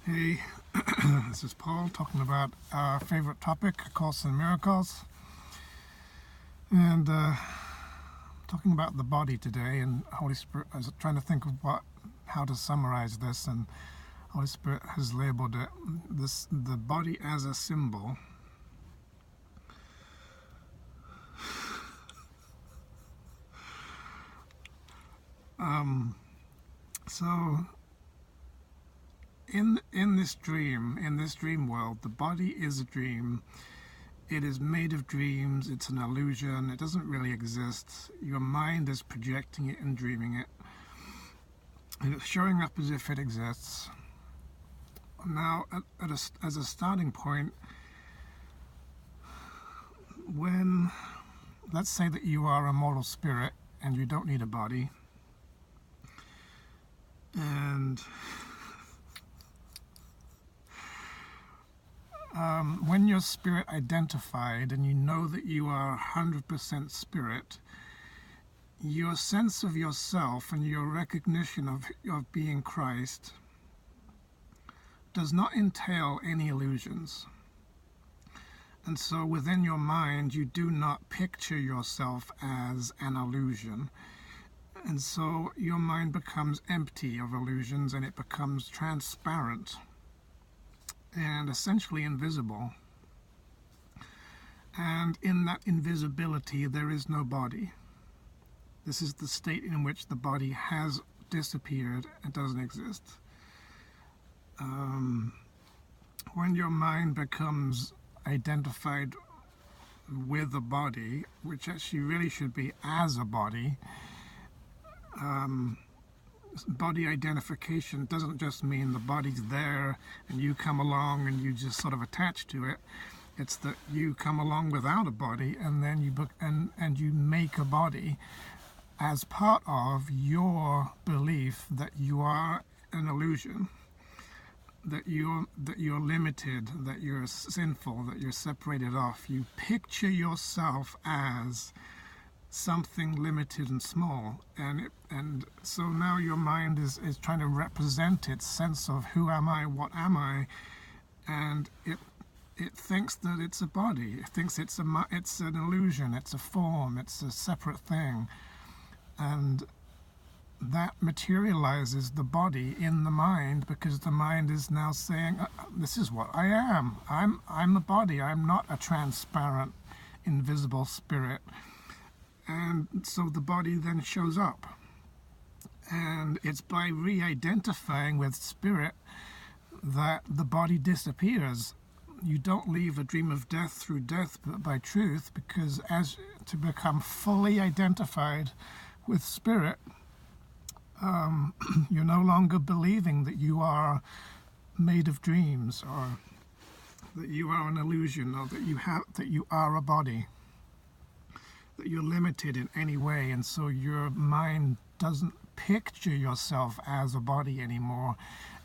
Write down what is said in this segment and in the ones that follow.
Hey, this is Paul talking about our favorite topic, A Course in Miracles, and talking about the body today. And Holy Spirit, I was trying to think of how to summarize this, and Holy Spirit has labeled it the body as a symbol. So in this dream world, the body is a dream. It is made of dreams. It's an illusion. It doesn't really exist. Your mind is projecting it and dreaming it, and it's showing up as if it exists. Now, as a starting point, let's say that you are a mortal spirit and you don't need a body, and when you're spirit identified and you know that you are 100% spirit, your sense of yourself and your recognition of being Christ does not entail any illusions. And so within your mind, you do not picture yourself as an illusion. And so your mind becomes empty of illusions, and it becomes transparent and essentially invisible. And in that invisibility, there is no body. This is the state in which the body has disappeared and doesn't exist. When your mind becomes identified with a body, which actually really should be as a body, body identification doesn't just mean the body's there and you come along and you just sort of attach to it. It's that you come along without a body, and then you make a body as part of your belief that you are an illusion, that you're limited, that you're sinful, that you're separated off. You picture yourself as something limited and small, and so now your mind is trying to represent its sense of who am I, what am I, and it thinks that it's a body. It thinks it's an illusion, it's a form, it's a separate thing, and that materializes the body in the mind, because the mind is now saying, this is what I am. I'm a body. I'm not a transparent, invisible spirit. And so the body then shows up. And it's by re-identifying with spirit that the body disappears. You don't leave a dream of death through death, but by truth, because as to become fully identified with spirit, you're no longer believing that you are made of dreams, or that you are an illusion, or that you are a body, that you're limited in any way. And so your mind doesn't picture yourself as a body anymore,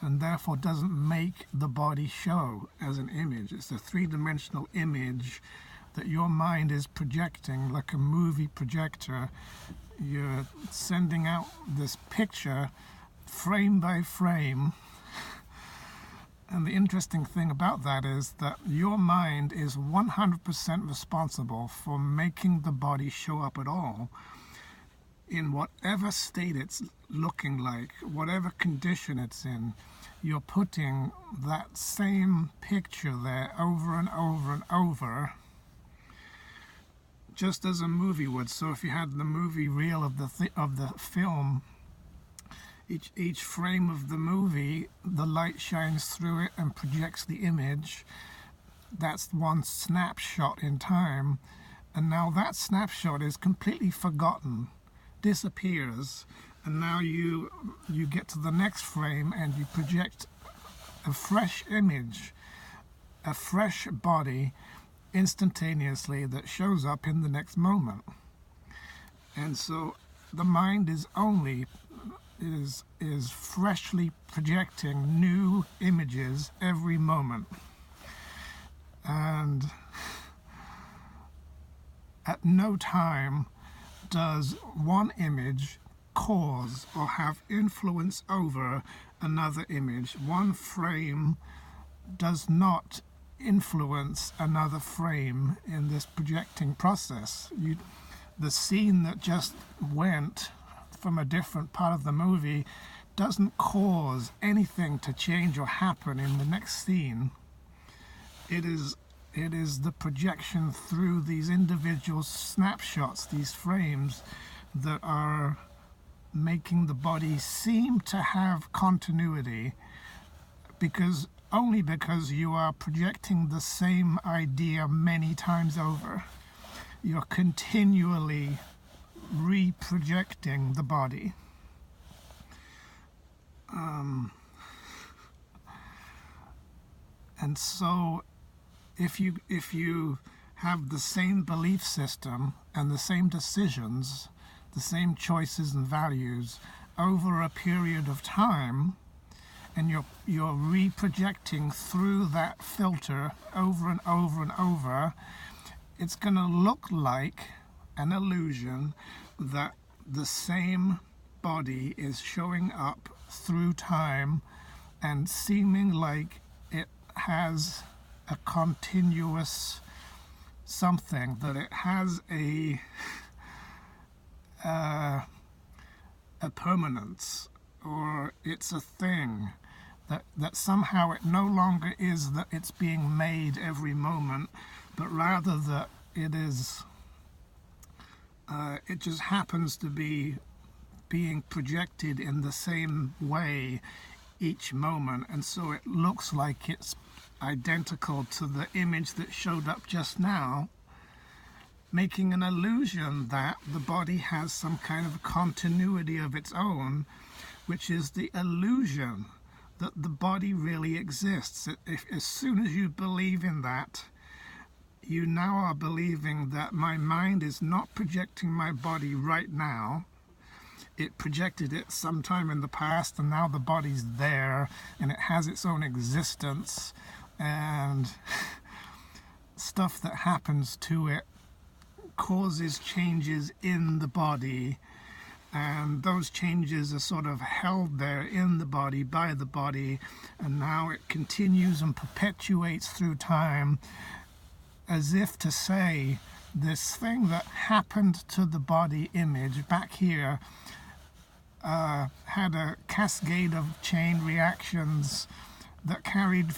and therefore doesn't make the body show as an image. It's a three-dimensional image that your mind is projecting like a movie projector. You're sending out this picture frame by frame. And the interesting thing about that is that your mind is 100% responsible for making the body show up at all, in whatever state it's looking like, whatever condition it's in. You're putting that same picture there over and over and over, just as a movie would. So if you had the movie reel of the film, each frame of the movie, the light shines through it and projects the image. That's one snapshot in time, and now that snapshot is completely forgotten, disappears, and now you get to the next frame and you project a fresh image, a fresh body, instantaneously, that shows up in the next moment. And so the mind is freshly projecting new images every moment, and at no time does one image cause or have influence over another image. One frame does not influence another frame in this projecting process. The scene that just went from a different part of the movie doesn't cause anything to change or happen in the next scene. It is the projection through these individual snapshots, these frames, that are making the body seem to have continuity, only because you are projecting the same idea many times over. You're continually reprojecting the body. And so if you have the same belief system and the same decisions, the same choices and values over a period of time, and you're reprojecting through that filter over and over and over, it's going to look like an illusion that the same body is showing up through time and seeming like it has a continuous something, that it has a permanence, or it's a thing, that somehow it no longer is that it's being made every moment, but rather that it is it just happens to be being projected in the same way each moment, and so it looks like it's identical to the image that showed up just now, making an illusion that the body has some kind of continuity of its own, which is the illusion that the body really exists. As soon as you believe in that, you now are believing that my mind is not projecting my body right now. It projected it sometime in the past, and now the body's there, and it has its own existence, and stuff that happens to it causes changes in the body, and those changes are sort of held there in the body by the body, and now it continues and perpetuates through time, as if to say, this thing that happened to the body image back here had a cascade of chain reactions that carried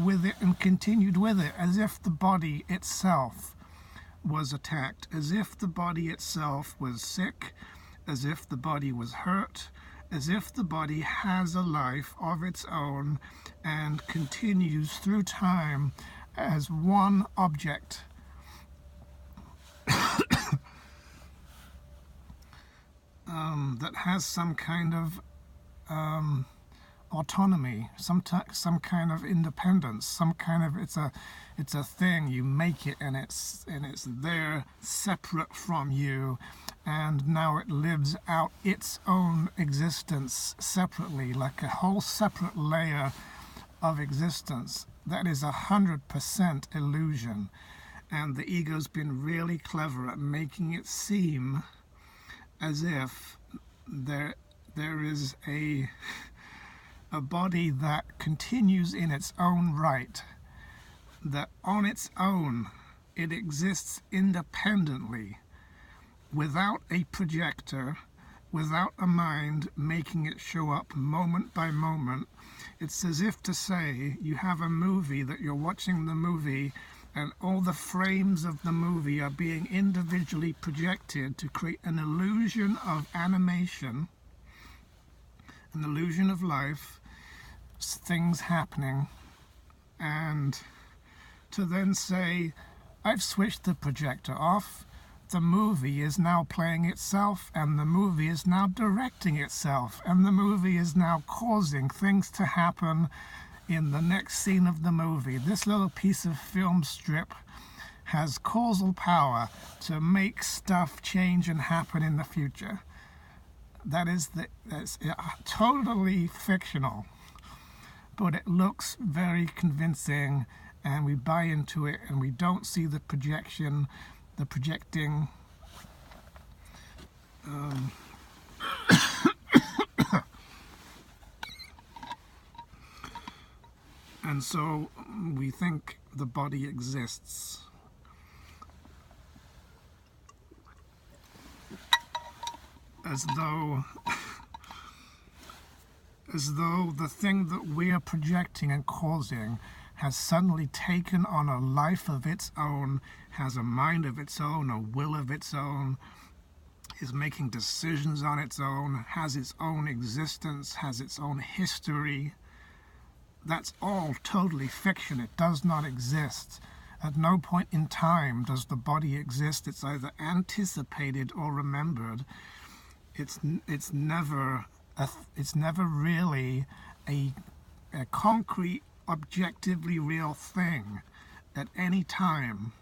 with it and continued with it, as if the body itself was attacked, as if the body itself was sick, as if the body was hurt, as if the body has a life of its own and continues through time as one object. That has some kind of autonomy, some kind of independence, some kind of it's a thing. You make it, and it's there, separate from you, and now it lives out its own existence separately, like a whole separate layer of existence. That is 100% illusion, and the ego's been really clever at making it seem as if there is a body that continues in its own right, that on its own it exists independently, without a projector, without a mind making it show up moment by moment. It's as if to say you have a movie that you're watching the movie, and all the frames of the movie are being individually projected to create an illusion of animation, an illusion of life, things happening, and to then say, I've switched the projector off, the movie is now playing itself, and the movie is now directing itself, and the movie is now causing things to happen in the next scene of the movie. This little piece of film strip has causal power to make stuff change and happen in the future. That's totally fictional, but it looks very convincing, and we buy into it, and we don't see the projecting. And so we think the body exists as though the thing that we are projecting and causing has suddenly taken on a life of its own, has a mind of its own, a will of its own, is making decisions on its own, has its own existence, has its own history. That's all totally fiction. It does not exist. At no point in time does the body exist. It's either anticipated or remembered. It's never really a concrete, objectively real thing at any time.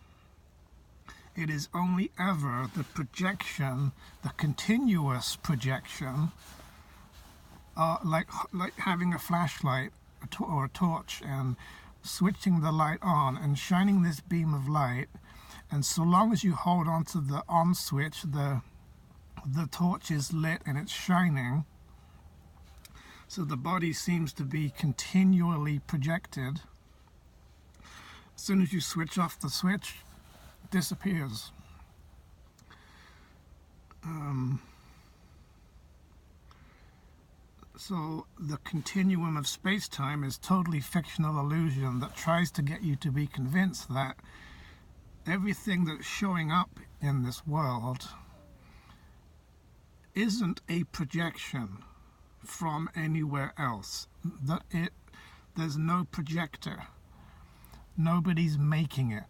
It is only ever the projection, the continuous projection, like having a flashlight or a torch and switching the light on and shining this beam of light, and so long as you hold on to the on switch, the torch is lit and it's shining. So the body seems to be continually projected. As soon as you switch off the switch, it disappears. So the continuum of space-time is totally fictional illusion that tries to get you to be convinced that everything that's showing up in this world isn't a projection from anywhere else, that there's no projector, nobody's making it,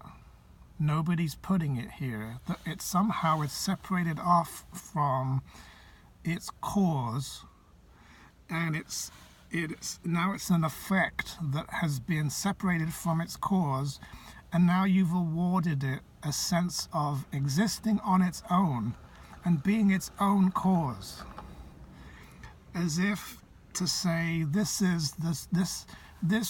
nobody's putting it here, that it somehow is separated off from its cause, and it's an effect that has been separated from its cause, and now you've awarded it a sense of existing on its own and being its own cause, as if to say this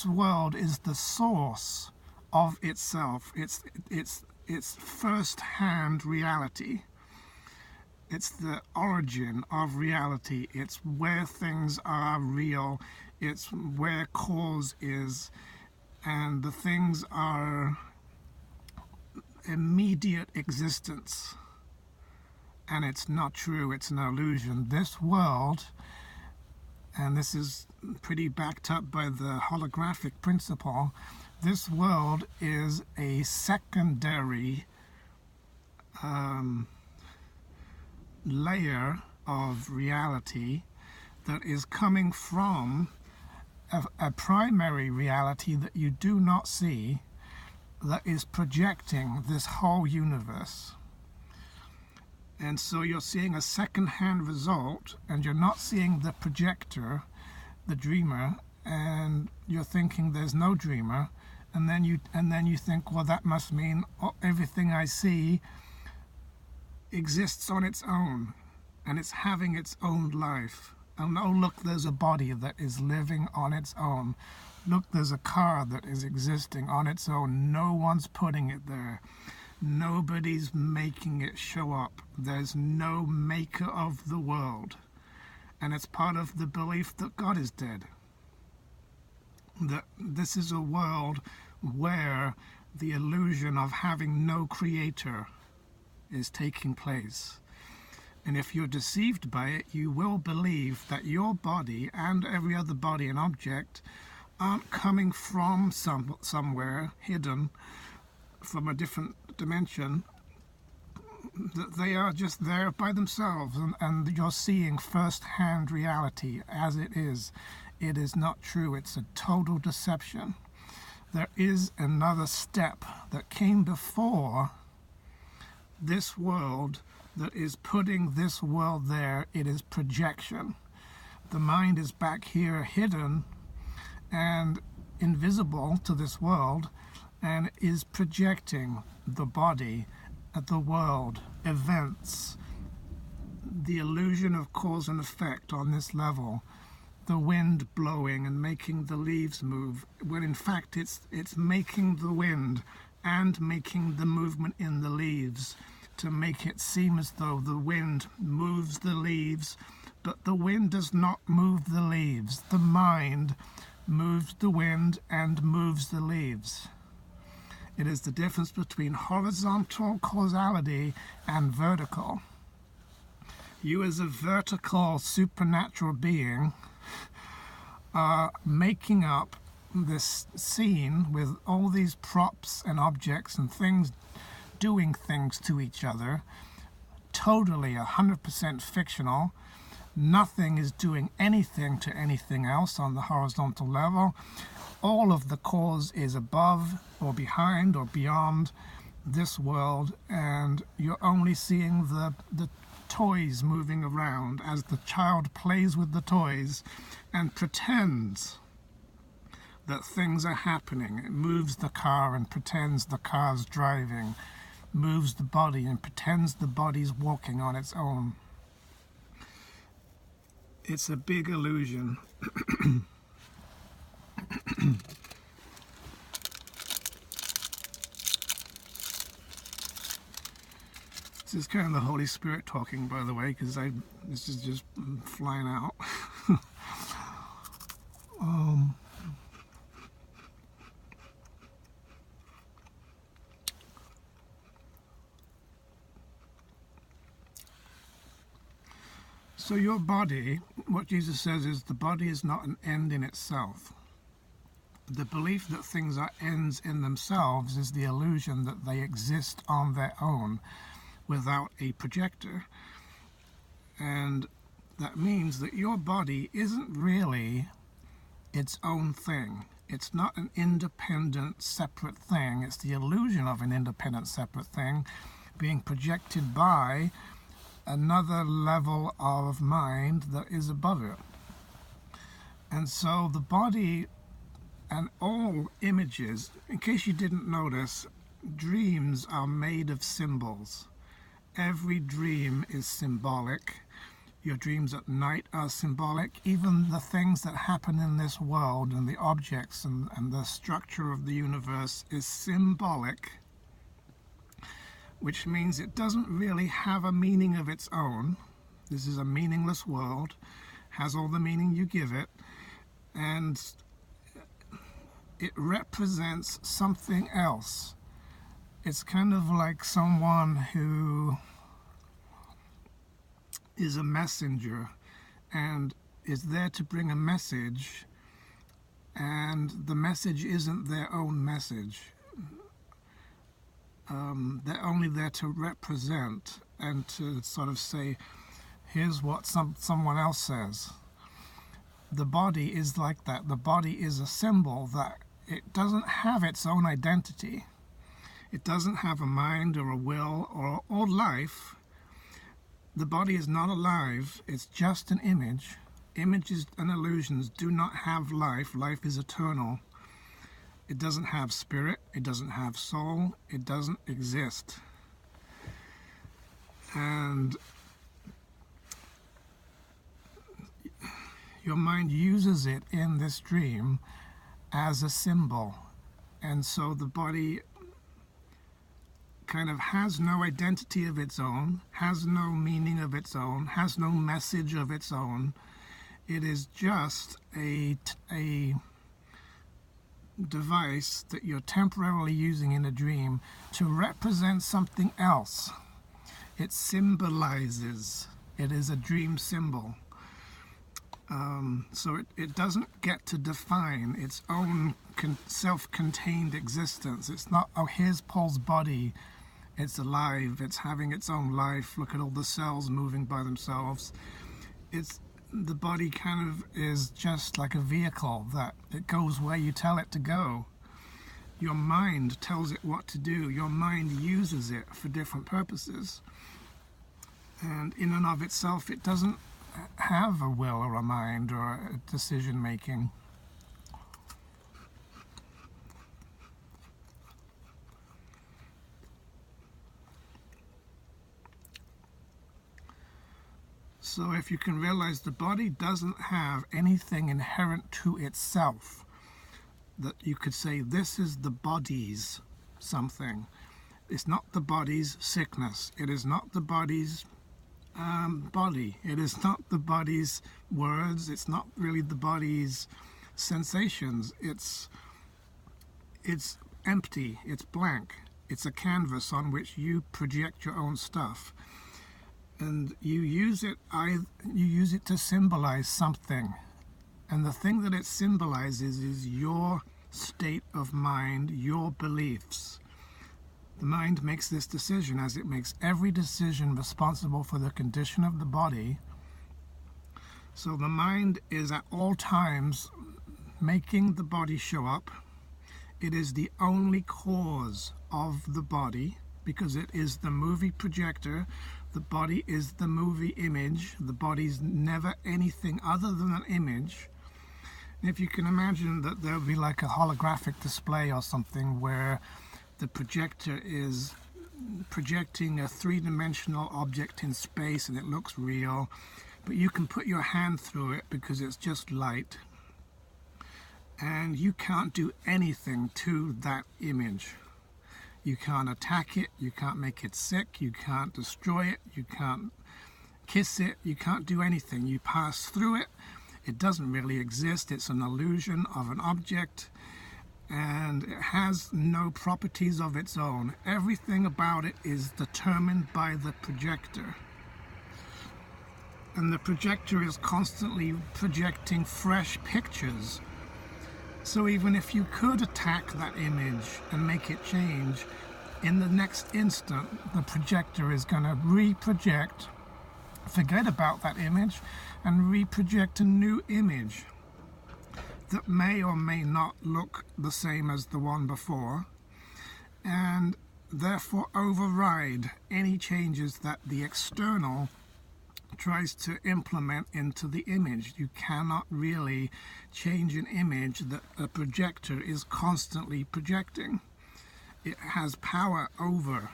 world is the source of itself. It's first-hand reality. It's the origin of reality. It's where things are real. It's where cause is, and the things are immediate existence. And it's not true. It's an illusion. This world, and this is pretty backed up by the holographic principle, this world is a secondary layer of reality that is coming from a primary reality that you do not see, that is projecting this whole universe. And so you're seeing a second-hand result, and you're not seeing the projector, the dreamer, and you're thinking there's no dreamer, and then you think, well, that must mean everything I see exists on its own, and it's having its own life. And oh, look, there's a body that is living on its own. Look, there's a car that is existing on its own. No one's putting it there. Nobody's making it show up. There's no maker of the world. And it's part of the belief that God is dead. That this is a world where the illusion of having no creator is taking place. And if you're deceived by it, you will believe that your body and every other body and object aren't coming from somewhere hidden, from a different dimension, that they are just there by themselves, and you're seeing first-hand reality as it is. It is not true. It's a total deception. There is another step that came before this world that is putting this world there. It is projection. The mind is back here hidden and invisible to this world, and is projecting the body, the world, events, the illusion of cause and effect on this level, the wind blowing and making the leaves move, when in fact it's making the wind and making the movement in the leaves to make it seem as though the wind moves the leaves, but the wind does not move the leaves. The mind moves the wind, and moves the leaves. It is the difference between horizontal causality and vertical. You as a vertical supernatural being are making up this scene with all these props and objects and things doing things to each other, totally 100% fictional. Nothing is doing anything to anything else on the horizontal level. All of the cause is above or behind or beyond this world, and you're only seeing the toys moving around as the child plays with the toys and pretends that things are happening. It moves the car and pretends the car's driving, moves the body and pretends the body's walking on its own. It's a big illusion. This is kind of the Holy Spirit talking, by the way, because this is just flying out. So your body, what Jesus says is the body is not an end in itself. The belief that things are ends in themselves is the illusion that they exist on their own without a projector. And that means that your body isn't really its own thing. It's not an independent, separate thing. It's the illusion of an independent, separate thing being projected by another level of mind that is above it. And so the body and all images, in case you didn't notice, dreams are made of symbols. Every dream is symbolic. Your dreams at night are symbolic. Even the things that happen in this world and the objects and the structure of the universe is symbolic, which means it doesn't really have a meaning of its own. This is a meaningless world, has all the meaning you give it, and it represents something else. It's kind of like someone who is a messenger and is there to bring a message, and the message isn't their own message. They're only there to represent and to sort of say, here's what someone else says. The body is like that. The body is a symbol that it doesn't have its own identity. It doesn't have a mind or a will or life. The body is not alive. It's just an image. Images and illusions do not have life. Life is eternal. It doesn't have spirit, it doesn't have soul, it doesn't exist. And your mind uses it in this dream as a symbol. And so the body kind of has no identity of its own, has no meaning of its own, has no message of its own. It is just a device that you're temporarily using in a dream to represent something else. It symbolizes. It is a dream symbol. So it doesn't get to define its own self-contained existence. It's not, oh, here's Paul's body. It's alive. It's having its own life. Look at all the cells moving by themselves. The body kind of is just like a vehicle that it goes where you tell it to go. Your mind tells it what to do. Your mind uses it for different purposes. And in and of itself, it doesn't have a will or a mind or a decision making. So if you can realize the body doesn't have anything inherent to itself, that you could say this is the body's something. It's not the body's sickness. It is not the body's body. It is not the body's words. It's not really the body's sensations. It's empty, it's blank. It's a canvas on which you project your own stuff. And you use it to symbolize something. And the thing that it symbolizes is your state of mind, your beliefs. The mind makes this decision, as it makes every decision responsible for the condition of the body. So the mind is at all times making the body show up. It is the only cause of the body, because it is the movie projector. The body is the movie image. The body's never anything other than an image. If you can imagine that there would be like a holographic display or something where the projector is projecting a three-dimensional object in space and it looks real, but you can put your hand through it because it's just light, and you can't do anything to that image. You can't attack it, you can't make it sick, you can't destroy it, you can't kiss it, you can't do anything. You pass through it. It doesn't really exist. It's an illusion of an object, and it has no properties of its own. Everything about it is determined by the projector. And the projector is constantly projecting fresh pictures. So even if you could attack that image and make it change, in the next instant, the projector is going to re-project, forget about that image, and re-project a new image that may or may not look the same as the one before, and therefore override any changes that the external tries to implement into the image. You cannot really change an image that a projector is constantly projecting. It has power over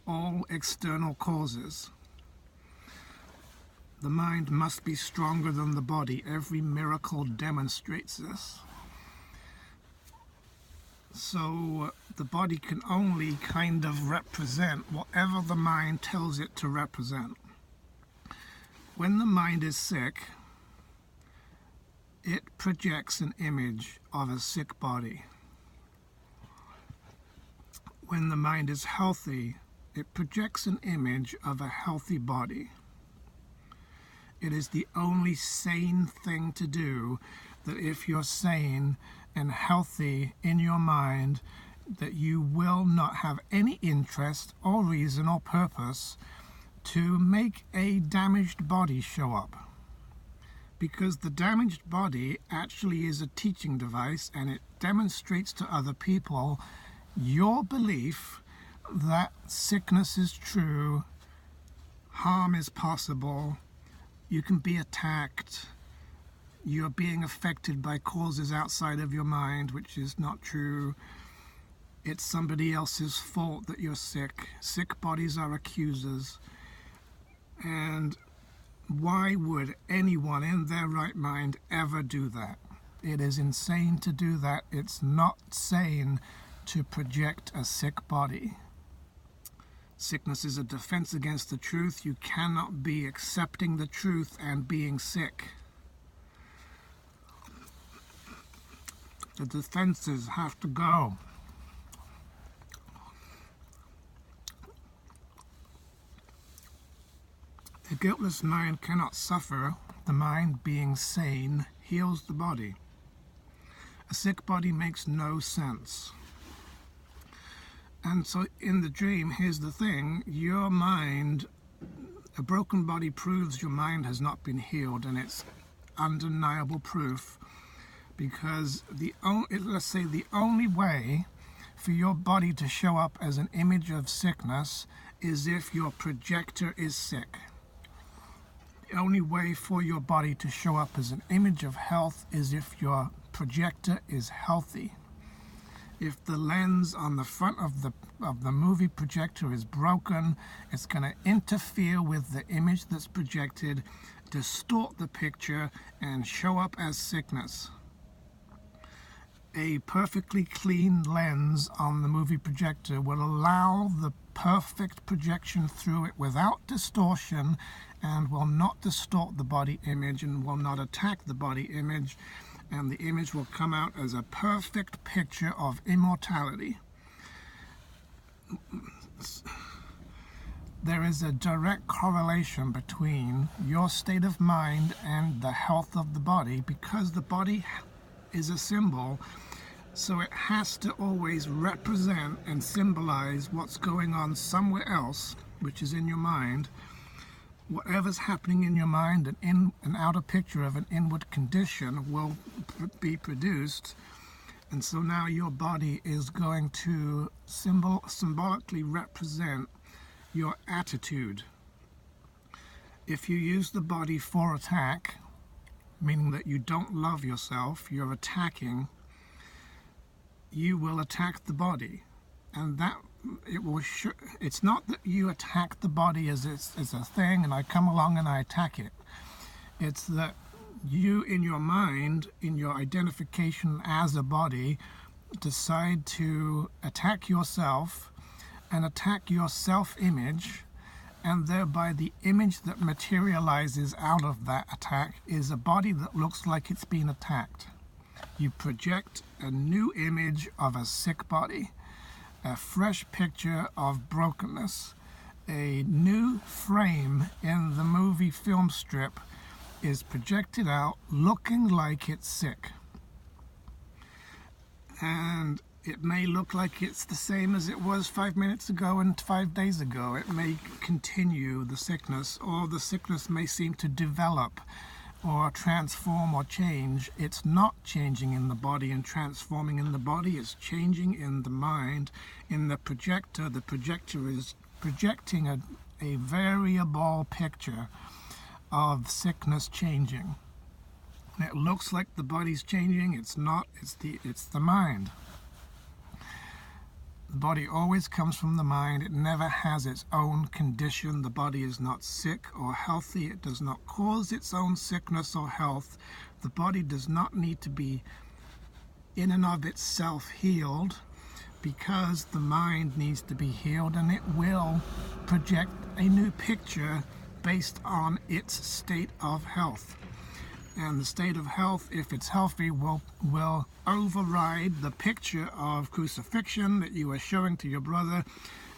all external causes. The mind must be stronger than the body. Every miracle demonstrates this. So the body can only kind of represent whatever the mind tells it to represent. When the mind is sick, it projects an image of a sick body. When the mind is healthy, it projects an image of a healthy body. It is the only sane thing to do, that if you're sane and healthy in your mind, that you will not have any interest or reason or purpose to make a damaged body show up. Because the damaged body actually is a teaching device, and it demonstrates to other people your belief that sickness is true, harm is possible, you can be attacked, you're being affected by causes outside of your mind, which is not true. It's somebody else's fault that you're sick. Sick bodies are accusers. And why would anyone in their right mind ever do that? It is insane to do that. It's not sane to project a sick body. Sickness is a defense against the truth. You cannot be accepting the truth and being sick. The defenses have to go. The guiltless mind cannot suffer. The mind, being sane, heals the body. A sick body makes no sense. And so in the dream, here's the thing, your mind, a broken body proves your mind has not been healed, and it's undeniable proof, because let's say the only way for your body to show up as an image of sickness is if your projector is sick. The only way for your body to show up as an image of health is if your projector is healthy. If the lens on the front of the movie projector is broken, it's going to interfere with the image that's projected, distort the picture, and show up as sickness. A perfectly clean lens on the movie projector will allow the perfect projection through it without distortion, and will not distort the body image and will not attack the body image, and the image will come out as a perfect picture of immortality. There is a direct correlation between your state of mind and the health of the body, because the body is a symbol, so it has to always represent and symbolize what's going on somewhere else, which is in your mind. Whatever's happening in your mind, an outer picture of an inward condition will be produced. And so now your body is going to symbolically represent your attitude. If you use the body for attack, meaning that you don't love yourself, you're attacking, you will attack the body. And that it's not that you attack the body as a thing and I come along and I attack it. It's that you, in your mind, in your identification as a body, decide to attack yourself and attack your self-image, and thereby the image that materializes out of that attack is a body that looks like it's been attacked. You project a new image of a sick body, a fresh picture of brokenness, a new frame in the movie film strip is projected out looking like it's sick. And it may look like it's the same as it was 5 minutes ago and 5 days ago. It may continue, the sickness, or the sickness may seem to develop or transform or change. It's not changing in the body and transforming in the body. It's changing in the mind, in the projector. The projector is projecting a variable picture of sickness changing. It looks like the body's changing. It's not. It's the mind. The body always comes from the mind. It never has its own condition. The body is not sick or healthy. It does not cause its own sickness or health. The body does not need to be in and of itself healed, because the mind needs to be healed, and it will project a new picture based on its state of health. And the state of health, if it's healthy, will override the picture of crucifixion that you are showing to your brother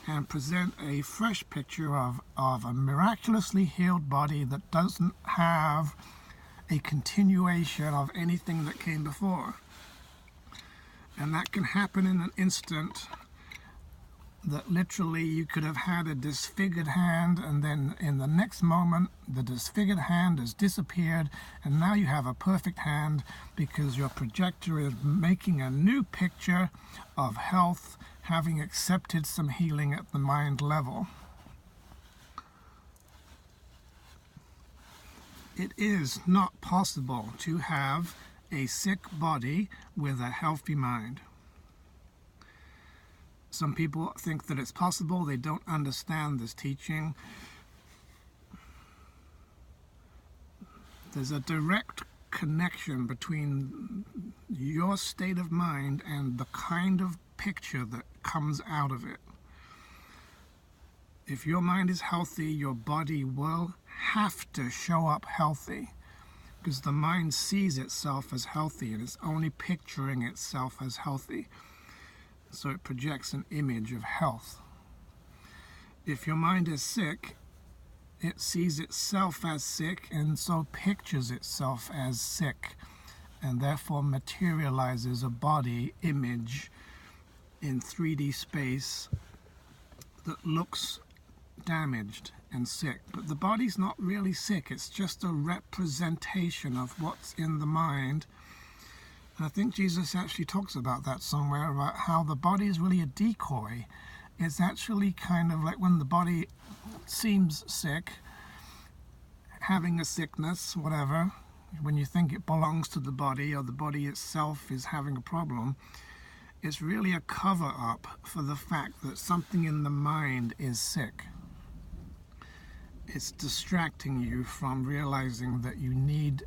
and present a fresh picture of a miraculously healed body that doesn't have a continuation of anything that came before. And that can happen in an instant, that literally you could have had a disfigured hand, and then in the next moment the disfigured hand has disappeared, and now you have a perfect hand because your projector is making a new picture of health, having accepted some healing at the mind level. It is not possible to have a sick body with a healthy mind. Some people think that it's possible. They don't understand this teaching. There's a direct connection between your state of mind and the kind of picture that comes out of it. If your mind is healthy, your body will have to show up healthy, because the mind sees itself as healthy and is only picturing itself as healthy. So it projects an image of health. If your mind is sick, it sees itself as sick and so pictures itself as sick, and therefore materializes a body image in 3D space that looks damaged and sick. But the body's not really sick. It's just a representation of what's in the mind. And I think Jesus actually talks about that somewhere, about how the body is really a decoy. It's actually kind of like when the body seems sick, having a sickness, whatever, when you think it belongs to the body or the body itself is having a problem, it's really a cover-up for the fact that something in the mind is sick. It's distracting you from realizing that you need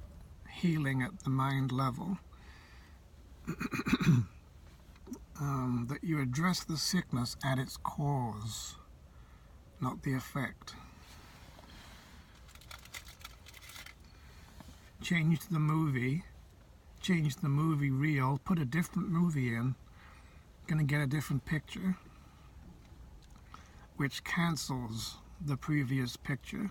healing at the mind level. That you address the sickness at its cause, not the effect. Change the movie, change the movie reel, put a different movie in, going to get a different picture, which cancels the previous picture.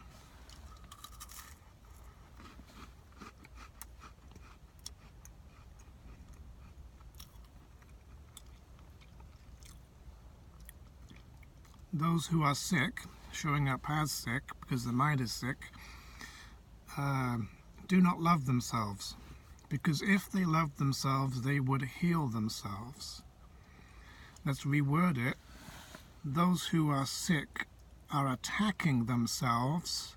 Those who are sick, showing up as sick because the mind is sick, do not love themselves, because if they loved themselves, they would heal themselves. Let's reword it. Those who are sick are attacking themselves,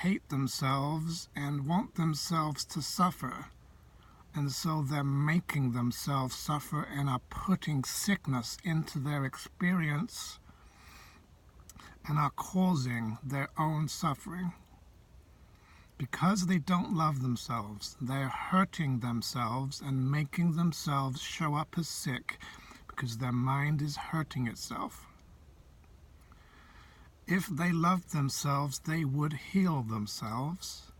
hate themselves, and want themselves to suffer. And so they're making themselves suffer and are putting sickness into their experience and are causing their own suffering. Because they don't love themselves, they're hurting themselves and making themselves show up as sick because their mind is hurting itself. If they loved themselves, they would heal themselves.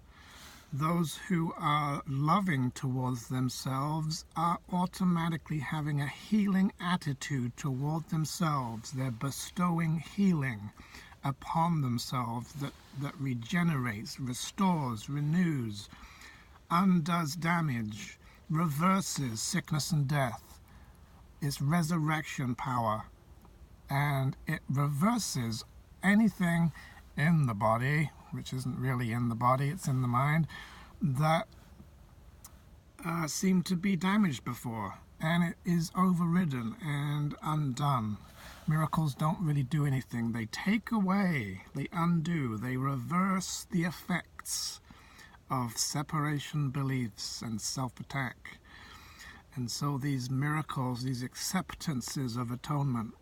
Those who are loving towards themselves are automatically having a healing attitude toward themselves. They're bestowing healing upon themselves that regenerates, restores, renews, undoes damage, reverses sickness and death. It's resurrection power, and it reverses anything in the body, which isn't really in the body, it's in the mind, that seemed to be damaged before, and it is overridden and undone. Miracles don't really do anything. They take away, they undo, they reverse the effects of separation beliefs and self-attack. And so these miracles, these acceptances of atonement,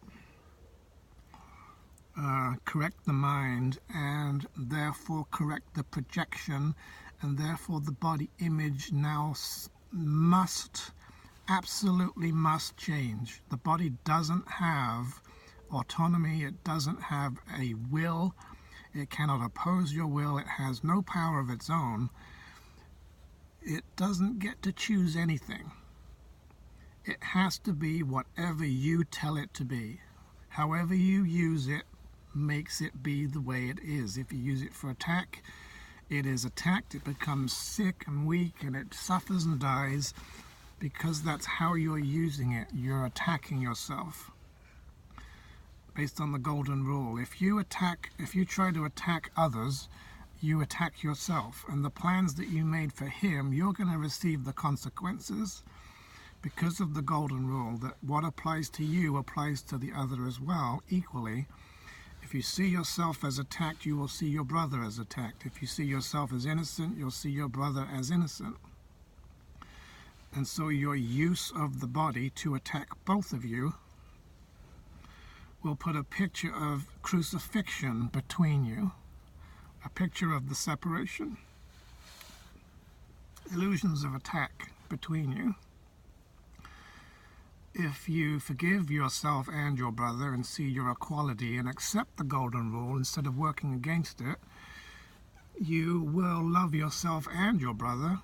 correct the mind and therefore correct the projection, and therefore the body image now absolutely must change. The body doesn't have autonomy, it doesn't have a will, it cannot oppose your will, it has no power of its own, it doesn't get to choose anything. It has to be whatever you tell it to be. However you use it makes it be the way it is. If you use it for attack, it is attacked, it becomes sick and weak, and it suffers and dies because that's how you're using it. You're attacking yourself. Based on the golden rule, if you try to attack others, you attack yourself. And the plans that you made for him, you're going to receive the consequences because of the golden rule, that what applies to you applies to the other as well, equally. If you see yourself as attacked, you will see your brother as attacked. If you see yourself as innocent, you'll see your brother as innocent. And so your use of the body to attack both of you will put a picture of crucifixion between you, a picture of the separation, illusions of attack between you. If you forgive yourself and your brother and see your equality and accept the golden rule instead of working against it, you will love yourself and your brother.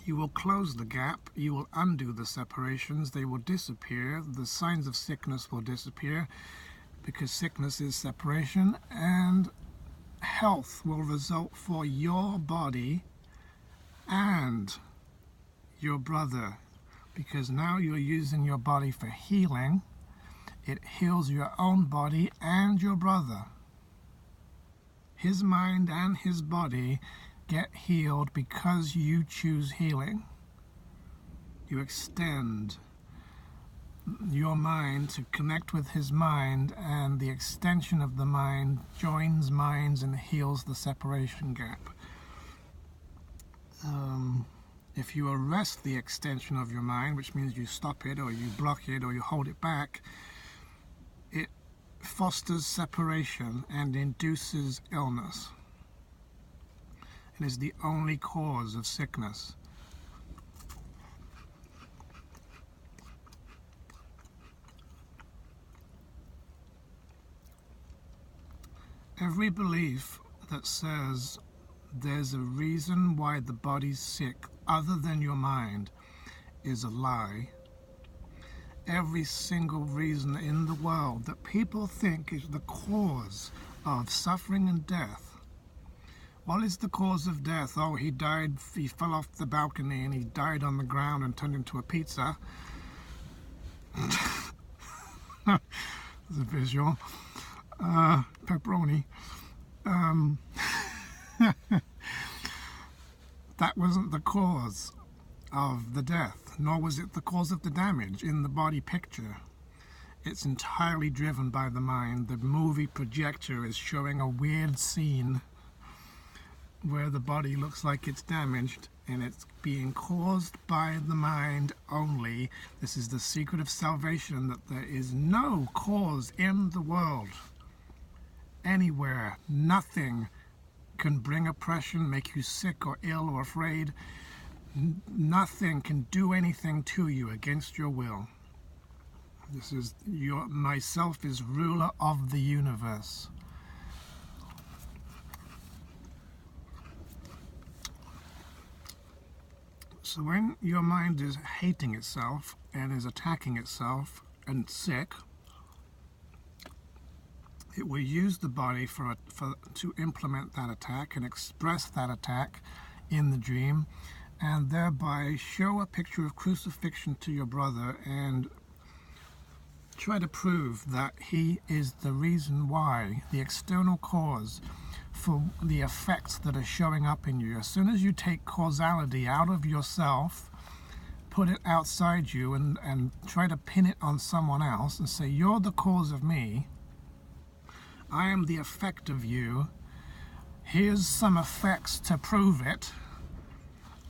You will close the gap, you will undo the separations, they will disappear, the signs of sickness will disappear, because sickness is separation, and health will result for your body and your brother, because now you're using your body for healing. It heals your own body and your brother. His mind and his body get healed because you choose healing. You extend your mind to connect with his mind, and the extension of the mind joins minds and heals the separation gap. If you arrest the extension of your mind, which means you stop it or you block it or you hold it back, it fosters separation and induces illness. It is the only cause of sickness. Every belief that says there's a reason why the body's sick, other than your mind is a lie. Every single reason in the world that people think is the cause of suffering and death. What is the cause of death? Oh, he died, he fell off the balcony and he died on the ground and turned into a pizza. There's a visual. Pepperoni. That wasn't the cause of the death, nor was it the cause of the damage in the body picture. It's entirely driven by the mind. The movie projector is showing a weird scene where the body looks like it's damaged, and it's being caused by the mind only. This is the secret of salvation, that there is no cause in the world, anywhere. Nothing can bring oppression, make you sick or ill or afraid. Nothing can do anything to you against your will. This is myself is ruler of the universe. So when your mind is hating itself and is attacking itself and sick, it will use the body to implement that attack and express that attack in the dream, and thereby show a picture of crucifixion to your brother and try to prove that he is the reason why, the external cause for the effects that are showing up in you. As soon as you take causality out of yourself, put it outside you and try to pin it on someone else and say, you're the cause of me, I am the effect of you, here's some effects to prove it.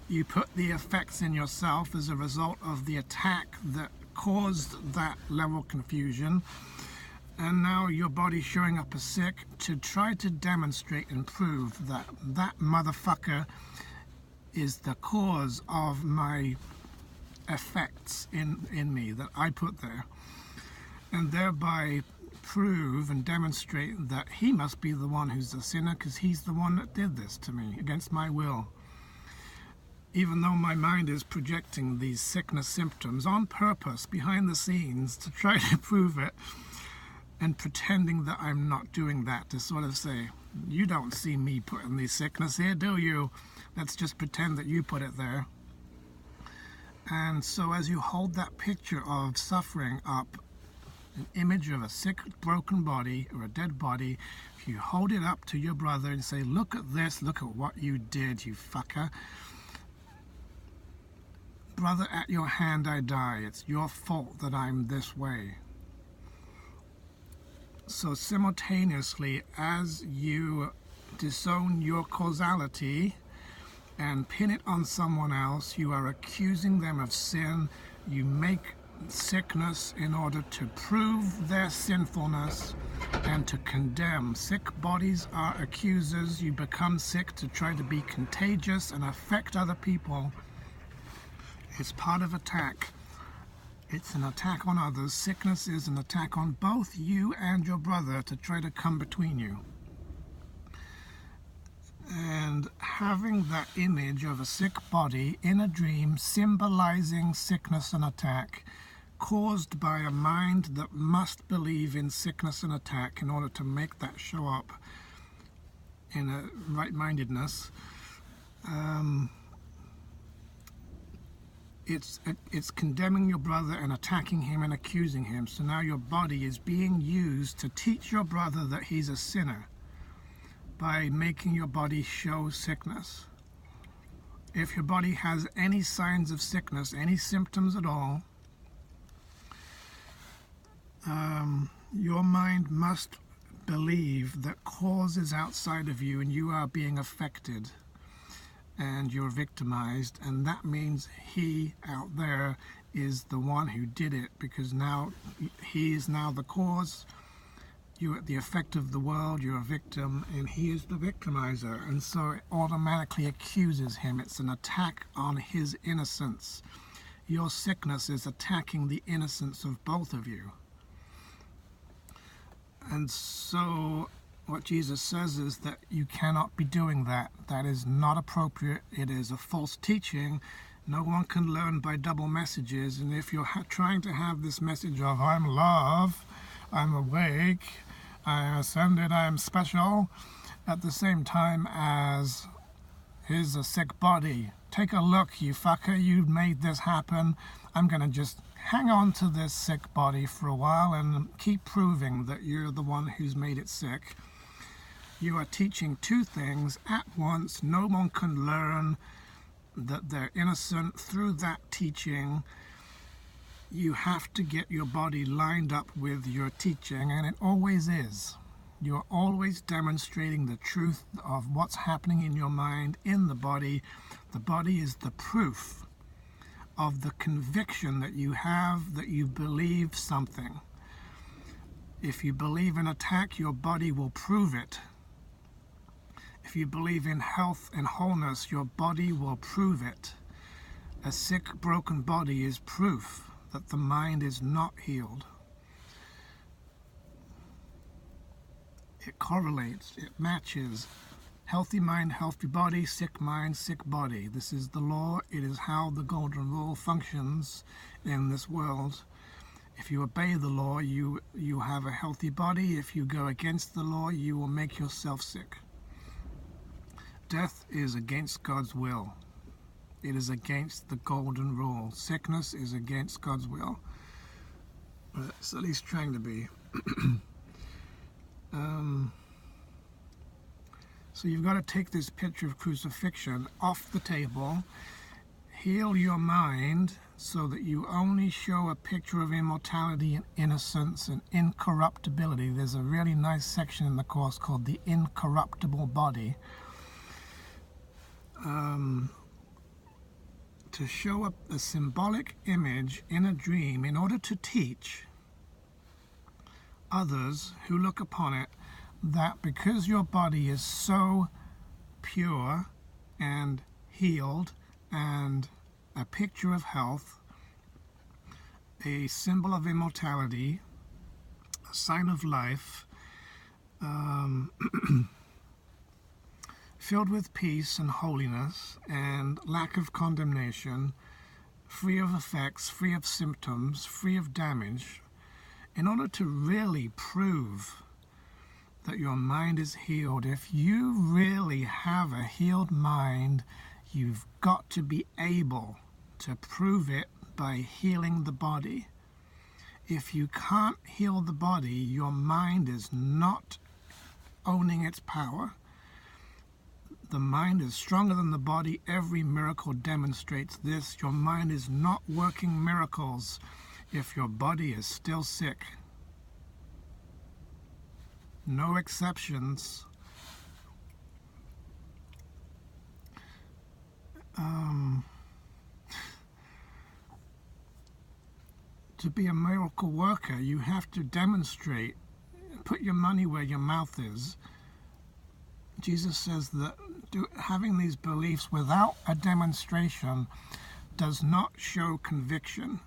You put the effects in yourself as a result of the attack that caused that level of confusion, and now your body's showing up as sick to try to demonstrate and prove that that motherfucker is the cause of my effects in me that I put there, and thereby prove and demonstrate that he must be the one who's the sinner, because he's the one that did this to me against my will. Even though my mind is projecting these sickness symptoms on purpose behind the scenes to try to prove it, and pretending that I'm not doing that, to sort of say, you don't see me putting these sickness here, do you? Let's just pretend that you put it there. And so as you hold that picture of suffering up, an image of a sick, broken body or a dead body, if you hold it up to your brother and say, look at this, look at what you did, you fucker. Brother, at your hand I die. It's your fault that I'm this way. So simultaneously, as you disown your causality and pin it on someone else, you are accusing them of sin. You make sickness in order to prove their sinfulness and to condemn. Sick bodies are accusers. You become sick to try to be contagious and affect other people. It's part of attack. It's an attack on others. Sickness is an attack on both you and your brother to try to come between you. And having that image of a sick body in a dream symbolizing sickness and attack, caused by a mind that must believe in sickness and attack in order to make that show up in a right-mindedness, it's condemning your brother and attacking him and accusing him. So now your body is being used to teach your brother that he's a sinner by making your body show sickness. If your body has any signs of sickness, any symptoms at all, your mind must believe that cause is outside of you and you are being affected and you're victimized, and that means he out there is the one who did it, because now he is now the cause. You're at the effect of the world, you're a victim, and he is the victimizer, and so it automatically accuses him. It's an attack on his innocence. Your sickness is attacking the innocence of both of you. And so what Jesus says is that you cannot be doing that. That is not appropriate. It is a false teaching. No one can learn by double messages. And if you're trying to have this message of I'm love, I'm awake, I am ascended, I am special, at the same time as here's a sick body. Take a look, you fucker, you made this happen. I'm going to just hang on to this sick body for a while and keep proving that you're the one who's made it sick. You are teaching two things at once. No one can learn that they're innocent through that teaching. You have to get your body lined up with your teaching, and it always is. You're always demonstrating the truth of what's happening in your mind in the body. The body is the proof of the conviction that you have that you believe something. If you believe in attack, your body will prove it. If you believe in health and wholeness, your body will prove it. A sick, broken body is proof that the mind is not healed. It correlates, it matches. Healthy mind, healthy body, sick mind, sick body. This is the law. It is how the golden rule functions in this world. If you obey the law, you have a healthy body. If you go against the law, you will make yourself sick. Death is against God's will. It is against the golden rule. Sickness is against God's will. It's at least trying to be. So you've got to take this picture of crucifixion off the table, heal your mind so that you only show a picture of immortality and innocence and incorruptibility. There's a really nice section in the course called The Incorruptible Body. To show a symbolic image in a dream in order to teach others who look upon it that because your body is so pure and healed and a picture of health, a symbol of immortality, a sign of life, filled with peace and holiness and lack of condemnation, free of effects, free of symptoms, free of damage, in order to really prove that your mind is healed. If you really have a healed mind, you've got to be able to prove it by healing the body. If you can't heal the body, your mind is not owning its power. The mind is stronger than the body. Every miracle demonstrates this. Your mind is not working miracles if your body is still sick. No exceptions. To be a miracle worker, you have to demonstrate, put your money where your mouth is. Jesus says that having these beliefs without a demonstration does not show conviction.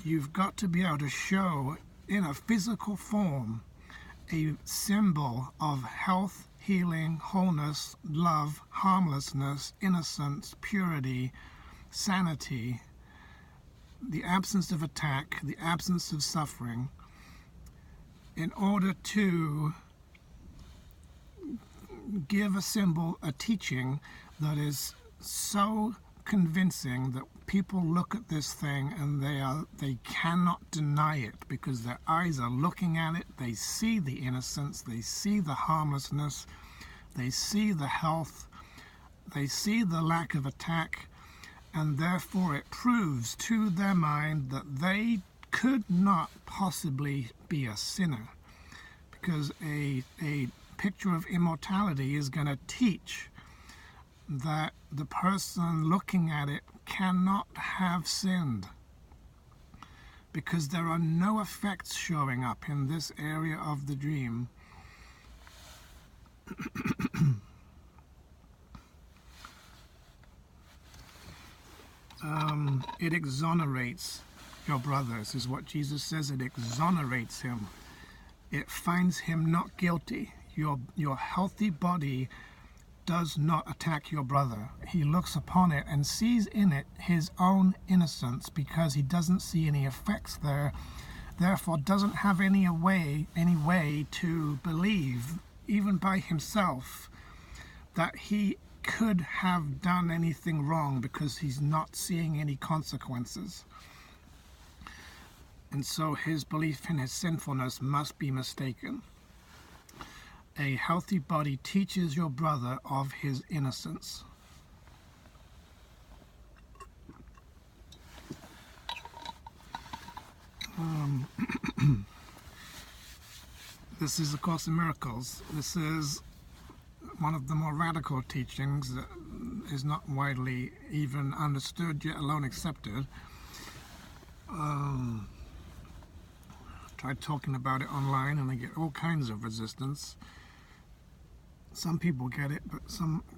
You've got to be able to show in a physical form a symbol of health, healing, wholeness, love, harmlessness, innocence, purity, sanity, the absence of attack, the absence of suffering, in order to give a symbol, a teaching that is so convincing that people look at this thing and they cannot deny it because their eyes are looking at it. They see the innocence, they see the harmlessness, they see the health, they see the lack of attack, and therefore it proves to their mind that they could not possibly be a sinner, because a picture of immortality is going to teach that the person looking at it cannot have sinned, because there are no effects showing up in this area of the dream. It exonerates your brothers, is what Jesus says. It exonerates him. It finds him not guilty. your healthy body does not attack your brother. He looks upon it and sees in it his own innocence because he doesn't see any effects there, therefore doesn't have any way to believe, even by himself, that he could have done anything wrong because he's not seeing any consequences. And so his belief in his sinfulness must be mistaken. A healthy body teaches your brother of his innocence. This is A Course in Miracles. This is one of the more radical teachings that is not widely even understood, yet alone accepted. Tried talking about it online and I get all kinds of resistance. Some people get it, but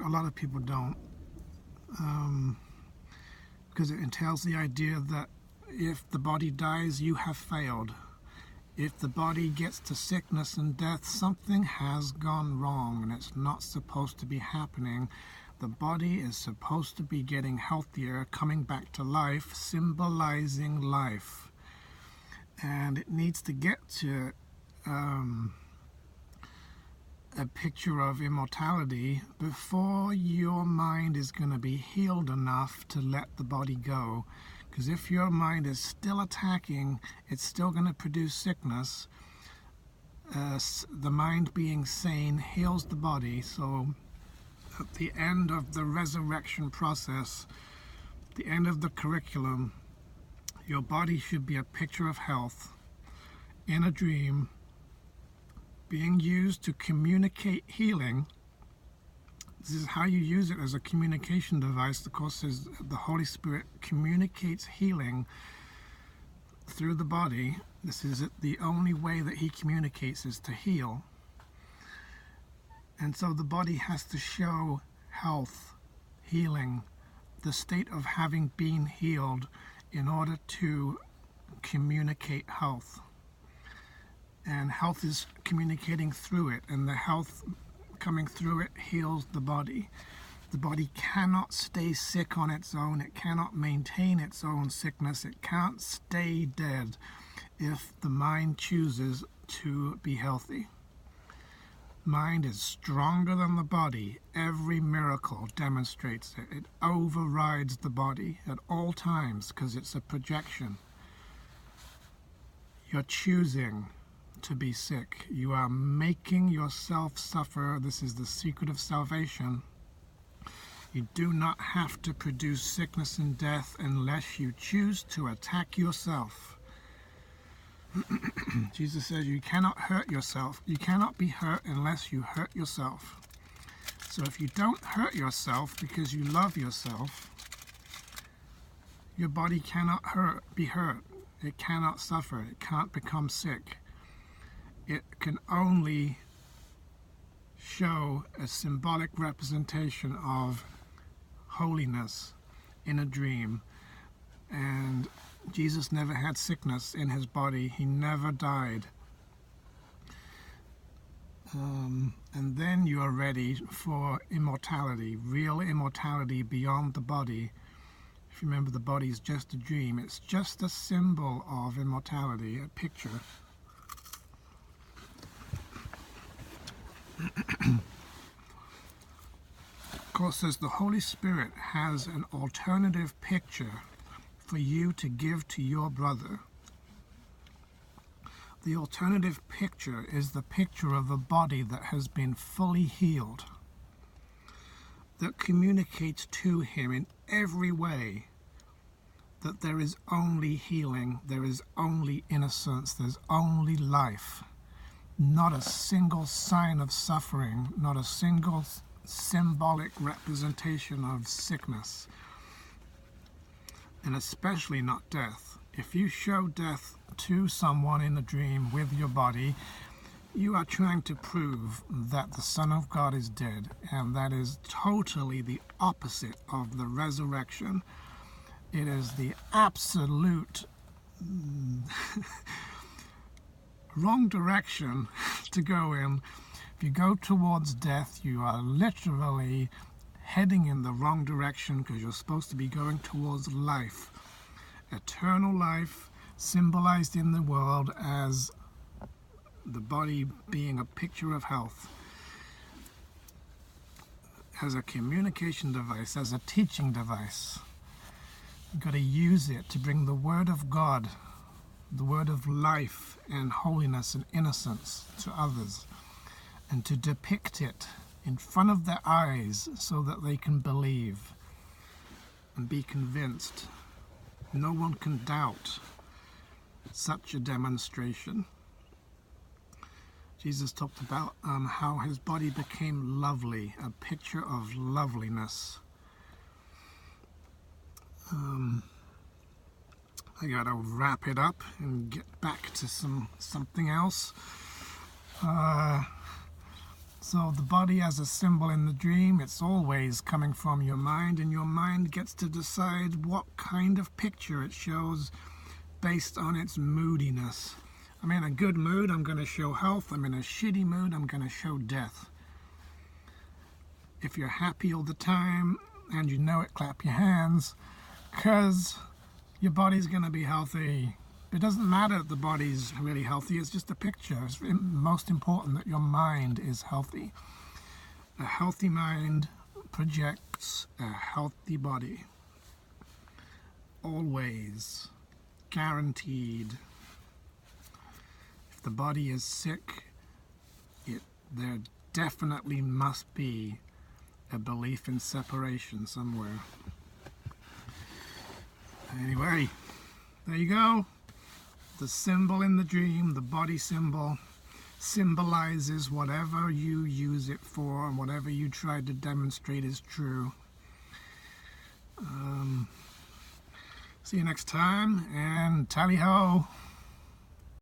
a lot of people don't, because it entails the idea that if the body dies, you have failed. If the body gets to sickness and death, something has gone wrong and it's not supposed to be happening. The body is supposed to be getting healthier, coming back to life, symbolizing life. And it needs to get to a picture of immortality before your mind is going to be healed enough to let the body go. Because if your mind is still attacking, it's still going to produce sickness. The mind being sane heals the body. So at the end of the resurrection process, the end of the curriculum, your body should be a picture of health in a dream, being used to communicate healing. This is how you use it as a communication device. The Course says the Holy Spirit communicates healing through the body. This is the only way that he communicates, is to heal. And so the body has to show health, healing, the state of having been healed in order to communicate health. And health is communicating through it, and the health coming through it heals the body. The body cannot stay sick on its own. It cannot maintain its own sickness. It can't stay dead if the mind chooses to be healthy. Mind is stronger than the body. Every miracle demonstrates it. It overrides the body at all times because it's a projection. You're choosing to be sick. You are making yourself suffer. This is the secret of salvation. You do not have to produce sickness and death unless you choose to attack yourself. Jesus says you cannot hurt yourself. You cannot be hurt unless you hurt yourself. So if you don't hurt yourself because you love yourself, your body cannot be hurt. It cannot suffer. It can't become sick. It can only show a symbolic representation of holiness in a dream. And Jesus never had sickness in his body. He never died. And then you are ready for immortality, real immortality beyond the body. If you remember, the body is just a dream. It's just a symbol of immortality, a picture. Of course, says the Holy Spirit has an alternative picture for you to give to your brother. The alternative picture is the picture of a body that has been fully healed, that communicates to him in every way that there is only healing, there is only innocence, there's only life. Not a single sign of suffering, not a single symbolic representation of sickness, and especially not death. If you show death to someone in a dream with your body, you are trying to prove that the Son of God is dead, and that is totally the opposite of the resurrection. It is the absolute wrong direction to go in If you go towards death, you are literally heading in the wrong direction, because you're supposed to be going towards life. Eternal life, symbolized in the world as the body being a picture of health, as a communication device, as a teaching device. You've got to use it to bring the Word of God, the Word of life and holiness and innocence to others, and to depict it in front of their eyes so that they can believe and be convinced. No one can doubt such a demonstration. Jesus talked about how his body became lovely, a picture of loveliness. I gotta wrap it up and get back to something else. So the body as a symbol in the dream, it's always coming from your mind, and your mind gets to decide what kind of picture it shows based on its moodiness. I'm in a good mood, I'm going to show health. I'm in a shitty mood, I'm going to show death. If you're happy all the time and you know it, clap your hands, because your body's going to be healthy. It doesn't matter if the body's really healthy, it's just a picture. It's most important that your mind is healthy. A healthy mind projects a healthy body. Always. Guaranteed. If the body is sick, there definitely must be a belief in separation somewhere. Anyway, there you go. The symbol in the dream, the body symbol, symbolizes whatever you use it for and whatever you try to demonstrate is true. See you next time, and tally-ho!